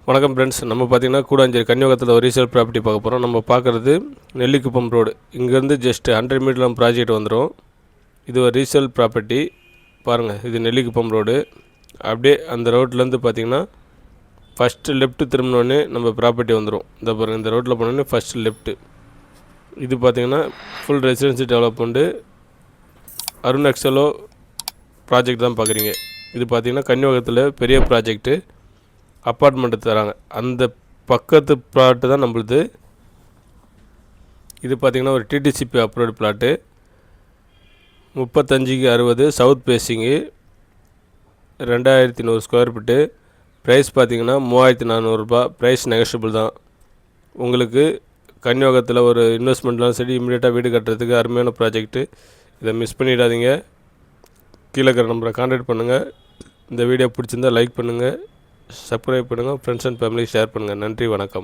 வணக்கம் ஃப்ரெண்ட்ஸ். நம்ம பார்த்திங்கன்னா கூடாஞ்சேரி கன்னிவாகத்தில் ஒரு ரீசேல் ப்ராப்பர்ட்டி பார்க்க போகிறோம். நம்ம பார்க்குறது நெல்லிக்குப்பம் ரோடு. இங்கேருந்து ஜஸ்ட் 100 மீட்டர் நம்ம ப்ராஜெக்ட் வந்துடும். இது ஒரு ரீசேல் ப்ராப்பர்ட்டி. பாருங்கள், இது நெல்லிக்குப்பம் ரோடு. அப்படியே அந்த ரோட்லேருந்து பார்த்திங்கன்னா ஃபஸ்ட்டு லெஃப்ட்டு திரும்பினோடனே நம்ம ப்ராப்பர்ட்டி வந்துடும். இந்த பாருங்கள், இந்த ரோட்டில் போனோடனே ஃபஸ்ட்டு லெஃப்ட்டு. இது பார்த்திங்கன்னா full residency development Arun எக்ஸலோ project தான் பார்க்குறீங்க. இது பார்த்திங்கன்னா கன்னிவாகத்தில் பெரிய ப்ராஜெக்ட்டு அப்பார்ட்மெண்ட்டு தராங்க. அந்த பக்கத்து ப்ளாட்டு தான் நம்மளுது. இது பார்த்திங்கன்னா ஒரு DTCP approved plot. 35/60 south facing, 2100 square feet. Price பார்த்திங்கன்னா 3400 ரூபா. ப்ரைஸ் நெகஷியபிள் தான். உங்களுக்கு கன்னிவாகத்தில் ஒரு இன்வெஸ்ட்மெண்ட்லாம் சரி, இமீடியட்டாக வீடு கட்டுறதுக்கு அருமையான ப்ராஜெக்ட்டு. இதை மிஸ் பண்ணிடாதீங்க. கீழே இருக்கிற நம்பரை கான்டாக்ட் பண்ணுங்கள். இந்த வீடியோ பிடிச்சிருந்தால் லைக் பண்ணுங்கள், சப்ஸ்கிரைப் பண்ணுங்கள், ஃப்ரெண்ட்ஸ் அண்ட் ஃபேமிலி ஷேர் பண்ணுங்கள். நன்றி, வணக்கம்.